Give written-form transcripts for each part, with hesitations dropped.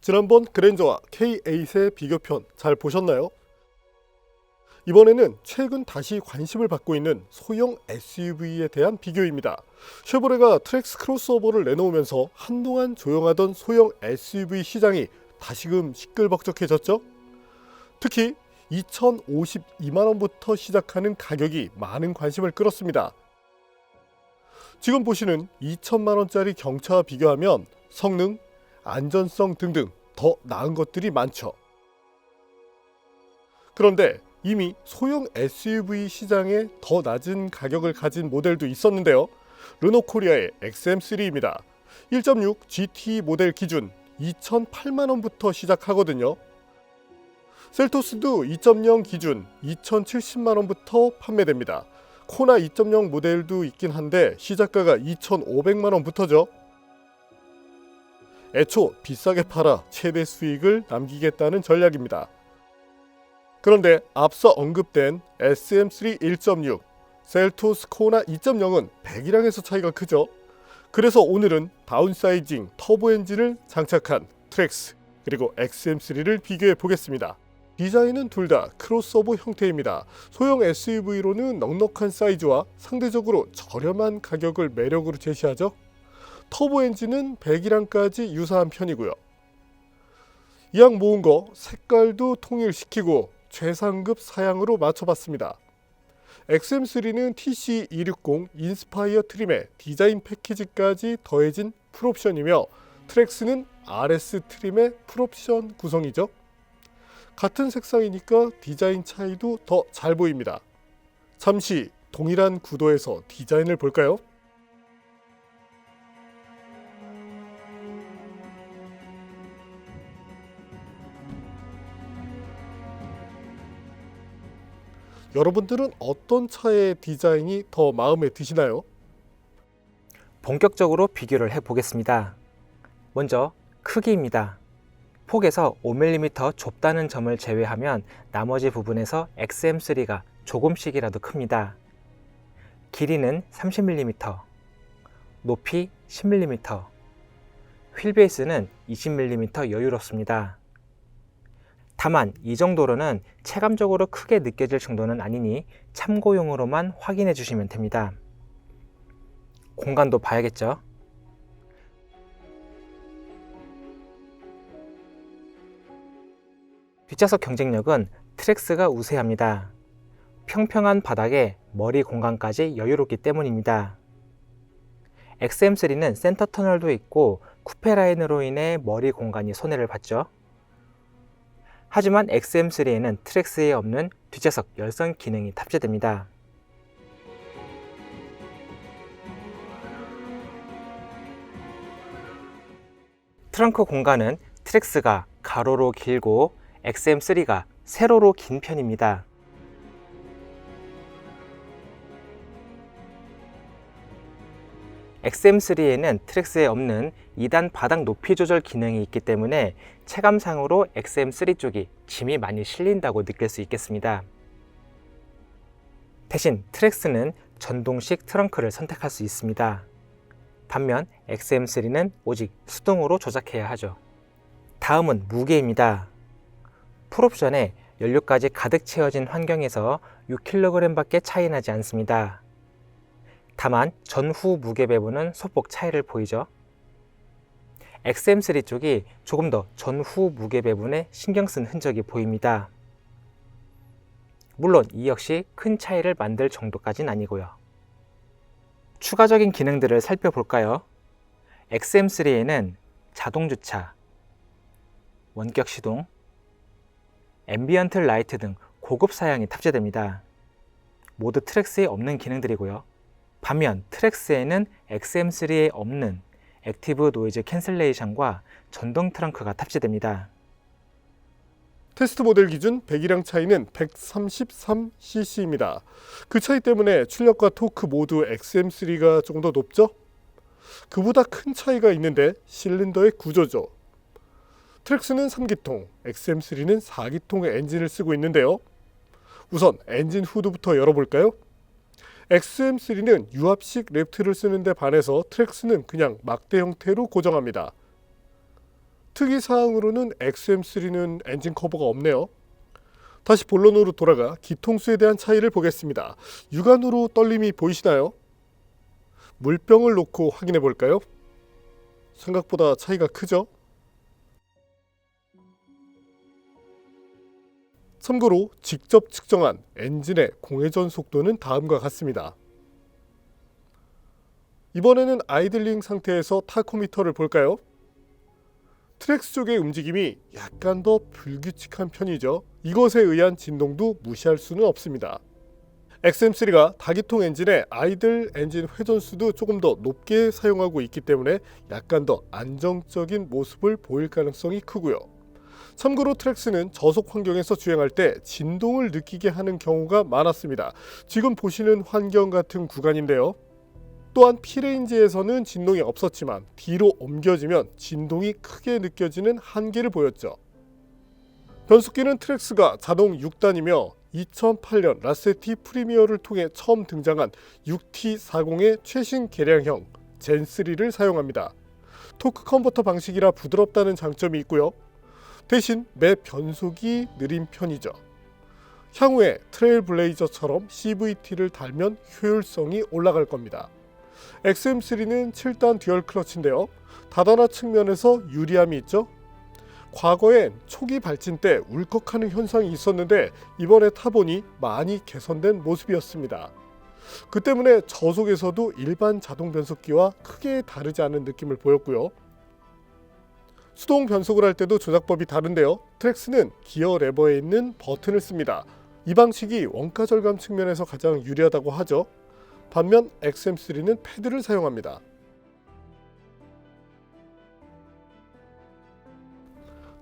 지난번 그랜저와 K8의 비교편 잘 보셨나요? 이번에는 최근 다시 관심을 받고 있는 소형 SUV에 대한 비교입니다. 쉐보레가 트랙스 크로스오버를 내놓으면서 한동안 조용하던 소형 SUV 시장이 다시금 시끌벅적해졌죠? 특히 2,052만원부터 시작하는 가격이 많은 관심을 끌었습니다. 지금 보시는 2천만원짜리 경차와 비교하면 성능, 안전성 등등 더 나은 것들이 많죠. 그런데 이미 소형 SUV 시장에 더 낮은 가격을 가진 모델도 있었는데요. 르노코리아의 XM3입니다. 1.6 GT 모델 기준 2,008만원부터 시작하거든요. 셀토스도 2.0 기준 2,070만원부터 판매됩니다. 코나 2.0 모델도 있긴 한데 시작가가 2,500만원부터죠. 애초 비싸게 팔아 최대 수익을 남기겠다는 전략입니다. 그런데 앞서 언급된 SM3 1.6, 셀토스 코나 2.0은 배기량에서 차이가 크죠. 그래서 오늘은 다운사이징 터보 엔진을 장착한 트랙스 그리고 XM3를 비교해 보겠습니다. 디자인은 둘 다 크로스오버 형태입니다. 소형 SUV로는 넉넉한 사이즈와 상대적으로 저렴한 가격을 매력으로 제시하죠. 터보 엔진은 배기량까지 유사한 편이고요. 이왕 모은 거 색깔도 통일시키고 최상급 사양으로 맞춰봤습니다. XM3는 TC260 인스파이어 트림의 디자인 패키지까지 더해진 풀옵션이며 트랙스는 RS 트림의 풀옵션 구성이죠. 같은 색상이니까 디자인 차이도 더 잘 보입니다. 잠시 동일한 구도에서 디자인을 볼까요? 여러분들은 어떤 차의 디자인이 더 마음에 드시나요? 본격적으로 비교를 해보겠습니다. 먼저 크기입니다. 폭에서 5mm 좁다는 점을 제외하면 나머지 부분에서 XM3가 조금씩이라도 큽니다. 길이는 30mm, 높이 10mm, 휠베이스는 20mm 여유롭습니다. 다만 이 정도로는 체감적으로 크게 느껴질 정도는 아니니 참고용으로만 확인해 주시면 됩니다. 공간도 봐야겠죠? 뒷좌석 경쟁력은 트랙스가 우세합니다. 평평한 바닥에 머리 공간까지 여유롭기 때문입니다. XM3는 센터 터널도 있고 쿠페 라인으로 인해 머리 공간이 손해를 봤죠. 하지만 XM3에는 트랙스에 없는 뒷좌석 열선 기능이 탑재됩니다. 트렁크 공간은 트랙스가 가로로 길고 XM3가 세로로 긴 편입니다. XM3에는 트랙스에 없는 2단 바닥 높이 조절 기능이 있기 때문에 체감상으로 XM3 쪽이 짐이 많이 실린다고 느낄 수 있겠습니다. 대신 트랙스는 전동식 트렁크를 선택할 수 있습니다. 반면 XM3는 오직 수동으로 조작해야 하죠. 다음은 무게입니다. 풀옵션에 연료까지 가득 채워진 환경에서 6kg 밖에 차이 나지 않습니다. 다만 전후 무게 배분은 소폭 차이를 보이죠. XM3 쪽이 조금 더 전후 무게 배분에 신경 쓴 흔적이 보입니다. 물론 이 역시 큰 차이를 만들 정도까지는 아니고요. 추가적인 기능들을 살펴볼까요? XM3에는 자동 주차, 원격 시동, 앰비언트 라이트 등 고급 사양이 탑재됩니다. 모두 트랙스에 없는 기능들이고요. 반면 트랙스에는 XM3에 없는 액티브 노이즈 캔슬레이션과 전동 트렁크가 탑재됩니다. 테스트 모델 기준 배기량 차이는 133cc입니다. 그 차이 때문에 출력과 토크 모두 XM3가 좀 더 높죠? 그보다 큰 차이가 있는데 실린더의 구조죠. 트랙스는 3기통, XM3는 4기통의 엔진을 쓰고 있는데요. 우선 엔진 후드부터 열어볼까요? XM3는 유압식 랩트를 쓰는데 반해서 트랙스는 그냥 막대 형태로 고정합니다. 특이사항으로는 XM3는 엔진 커버가 없네요. 다시 본론으로 돌아가 기통수에 대한 차이를 보겠습니다. 육안으로 떨림이 보이시나요? 물병을 놓고 확인해 볼까요? 생각보다 차이가 크죠? 참고로 직접 측정한 엔진의 공회전 속도는 다음과 같습니다. 이번에는 아이들링 상태에서 타코미터를 볼까요? 트랙스 쪽의 움직임이 약간 더 불규칙한 편이죠. 이것에 의한 진동도 무시할 수는 없습니다. XM3가 다기통 엔진의 아이들 엔진 회전수도 조금 더 높게 사용하고 있기 때문에 약간 더 안정적인 모습을 보일 가능성이 크고요. 참고로 트랙스는 저속 환경에서 주행할 때 진동을 느끼게 하는 경우가 많았습니다. 지금 보시는 환경 같은 구간인데요. 또한 P레인지에서는 진동이 없었지만 뒤로 옮겨지면 진동이 크게 느껴지는 한계를 보였죠. 변속기는 트랙스가 자동 6단이며 2008년 라세티 프리미어를 통해 처음 등장한 6T40의 최신 개량형 젠3를 사용합니다. 토크 컨버터 방식이라 부드럽다는 장점이 있고요. 대신 매 변속이 느린 편이죠. 향후에 트레일블레이저처럼 CVT를 달면 효율성이 올라갈 겁니다. XM3는 7단 듀얼 클러치인데요. 다단화 측면에서 유리함이 있죠. 과거엔 초기 발진 때 울컥하는 현상이 있었는데 이번에 타보니 많이 개선된 모습이었습니다. 그 때문에 저속에서도 일반 자동 변속기와 크게 다르지 않은 느낌을 보였고요. 수동 변속을 할 때도 조작법이 다른데요. 트랙스는 기어 레버에 있는 버튼을 씁니다. 이 방식이 원가 절감 측면에서 가장 유리하다고 하죠. 반면 XM3는 패드를 사용합니다.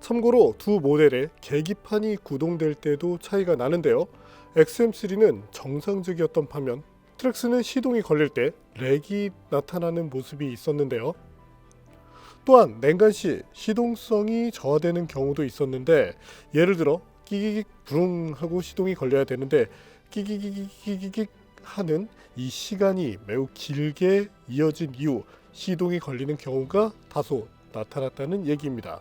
참고로 두 모델의 계기판이 구동될 때도 차이가 나는데요. XM3는 정상적이었던 반면 트랙스는 시동이 걸릴 때 렉이 나타나는 모습이 있었는데요. 또한 냉간 시 시동성이 저하되는 경우도 있었는데, 예를 들어 끼기기 부릉 하고 시동이 걸려야 되는데 끼기기기기기 하는 이 시간이 매우 길게 이어진 이후 시동이 걸리는 경우가 다소 나타났다는 얘기입니다.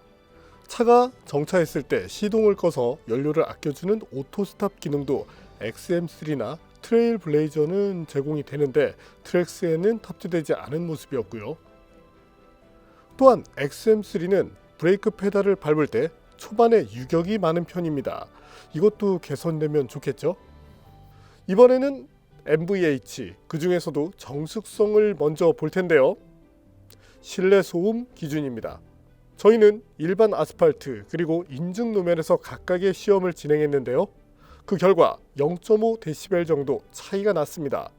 차가 정차했을 때 시동을 꺼서 연료를 아껴주는 오토 스탑 기능도 XM3나 트레일 블레이저는 제공이 되는데 트랙스에는 탑재되지 않은 모습이었고요. 또한 XM3는 브레이크 페달을 밟을 때 초반에 유격이 많은 편입니다. 이것도 개선되면 좋겠죠? 이번에는 NVH, 그 중에서도 정숙성을 먼저 볼 텐데요. 실내 소음 기준입니다. 저희는 일반 아스팔트 그리고 인증路面에서 각각의 시험을 진행했는데요. 그 결과 0.5dB 정도 차이가 났습니다.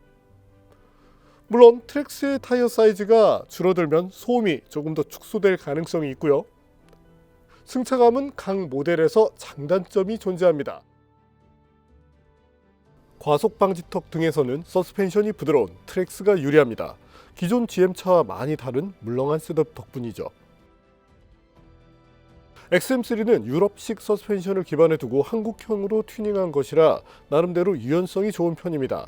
물론 트랙스의 타이어 사이즈가 줄어들면 소음이 조금 더 축소될 가능성이 있고요. 승차감은 각 모델에서 장단점이 존재합니다. 과속 방지턱 등에서는 서스펜션이 부드러운 트랙스가 유리합니다. 기존 GM차와 많이 다른 물렁한 셋업 덕분이죠. XM3는 유럽식 서스펜션을 기반에 두고 한국형으로 튜닝한 것이라 나름대로 유연성이 좋은 편입니다.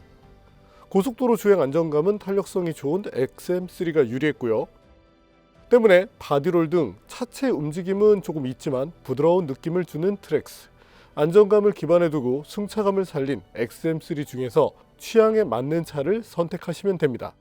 고속도로 주행 안정감은 탄력성이 좋은 XM3가 유리했고요. 때문에 바디롤 등 차체 움직임은 조금 있지만 부드러운 느낌을 주는 트랙스, 안정감을 기반에 두고 승차감을 살린 XM3 중에서 취향에 맞는 차를 선택하시면 됩니다.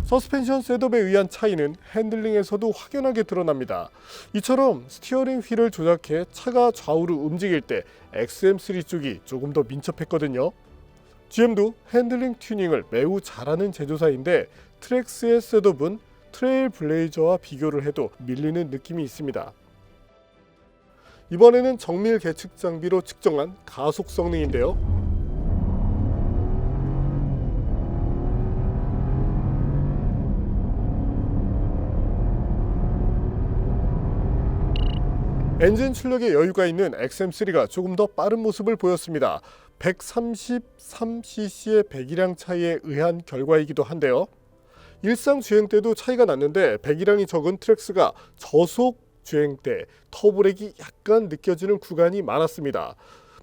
서스펜션 셋업에 의한 차이는 핸들링에서도 확연하게 드러납니다. 이처럼 스티어링 휠을 조작해 차가 좌우로 움직일 때 XM3 쪽이 조금 더 민첩했거든요. GM도 핸들링 튜닝을 매우 잘하는 제조사인데 트랙스의 셋업은 트레일 블레이저와 비교를 해도 밀리는 느낌이 있습니다. 이번에는 정밀 계측 장비로 측정한 가속 성능인데요. 엔진 출력에 여유가 있는 XM3가 조금 더 빠른 모습을 보였습니다. 133cc의 배기량 차이에 의한 결과이기도 한데요. 일상 주행 때도 차이가 났는데 배기량이 적은 트랙스가 저속 주행 때 터보렉이 약간 느껴지는 구간이 많았습니다.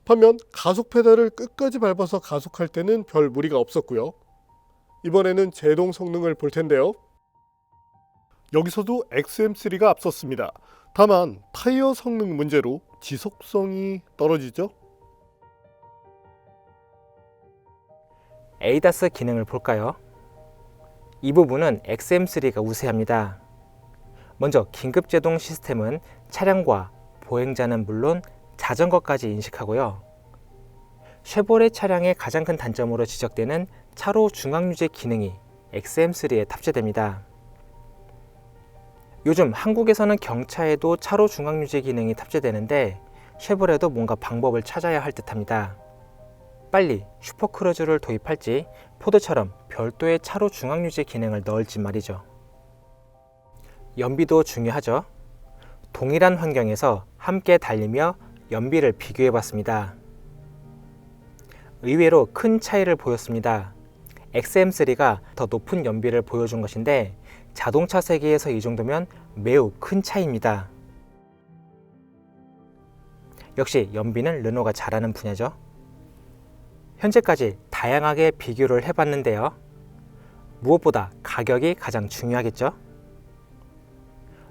반면 가속 페달을 끝까지 밟아서 가속할 때는 별 무리가 없었고요. 이번에는 제동 성능을 볼 텐데요. 여기서도 XM3가 앞섰습니다. 다만 타이어 성능 문제로 지속성이 떨어지죠. ADAS 기능을 볼까요? 이 부분은 XM3가 우세합니다. 먼저 긴급제동 시스템은 차량과 보행자는 물론 자전거까지 인식하고요. 쉐보레 차량의 가장 큰 단점으로 지적되는 차로 중앙유지 기능이 XM3에 탑재됩니다. 요즘 한국에서는 경차에도 차로 중앙유지 기능이 탑재되는데 쉐보레도 뭔가 방법을 찾아야 할 듯합니다. 빨리 슈퍼크루즈를 도입할지 포드처럼 별도의 차로 중앙유지 기능을 넣을지 말이죠. 연비도 중요하죠. 동일한 환경에서 함께 달리며 연비를 비교해 봤습니다. 의외로 큰 차이를 보였습니다. XM3가 더 높은 연비를 보여준 것인데 자동차 세계에서 이 정도면 매우 큰 차이입니다. 역시 연비는 르노가 잘하는 분야죠. 현재까지 다양하게 비교를 해봤는데요. 무엇보다 가격이 가장 중요하겠죠.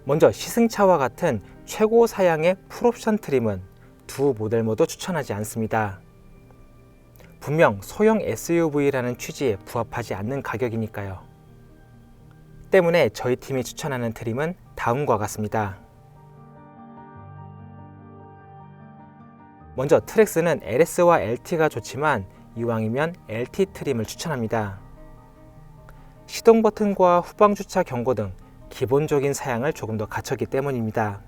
먼저 시승차와 같은 최고 사양의 풀옵션 트림은 두 모델 모두 추천하지 않습니다. 분명 소형 SUV라는 취지에 부합하지 않는 가격이니까요. 때문에 저희 팀이 추천하는 트림은 다음과 같습니다. 먼저 트랙스는 LS와 LT가 좋지만 이왕이면 LT 트림을 추천합니다. 시동 버튼과 후방 주차 경고 등 기본적인 사양을 조금 더 갖췄기 때문입니다.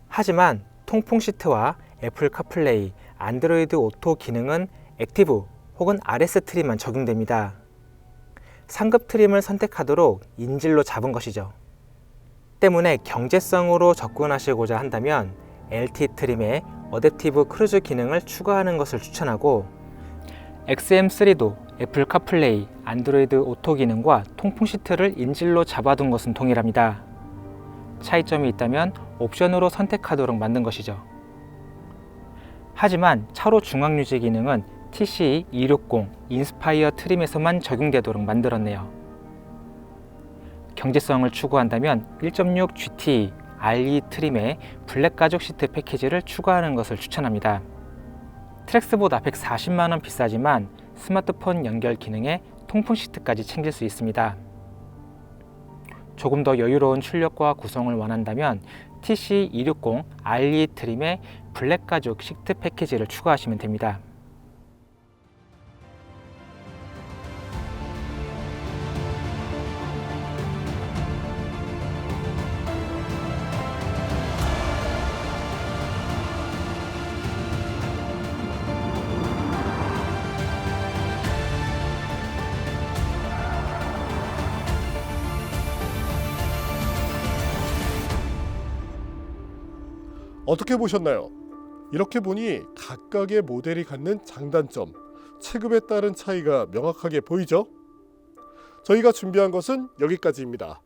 하지만 통풍 시트와 애플 카플레이, 안드로이드 오토 기능은 액티브 혹은 RS 트림만 적용됩니다. 상급 트림을 선택하도록 인질로 잡은 것이죠. 때문에 경제성으로 접근하시고자 한다면 LT 트림에 어댑티브 크루즈 기능을 추가하는 것을 추천하고 XM3도 애플 카플레이, 안드로이드 오토 기능과 통풍 시트를 인질로 잡아둔 것은 동일합니다. 차이점이 있다면 옵션으로 선택하도록 만든 것이죠. 하지만 차로 중앙유지 기능은 TC260 인스파이어 트림에서만 적용되도록 만들었네요. 경제성을 추구한다면 1.6 GT RE 트림에 블랙 가죽 시트 패키지를 추가하는 것을 추천합니다. 트랙스보다 140만원 비싸지만 스마트폰 연결 기능에 통풍 시트까지 챙길 수 있습니다. 조금 더 여유로운 출력과 구성을 원한다면 TC260 RE 트림에 블랙 가죽 시트 패키지를 추가하시면 됩니다. 어떻게 보셨나요? 이렇게 보니 각각의 모델이 갖는 장단점, 체급에 따른 차이가 명확하게 보이죠? 저희가 준비한 것은 여기까지입니다.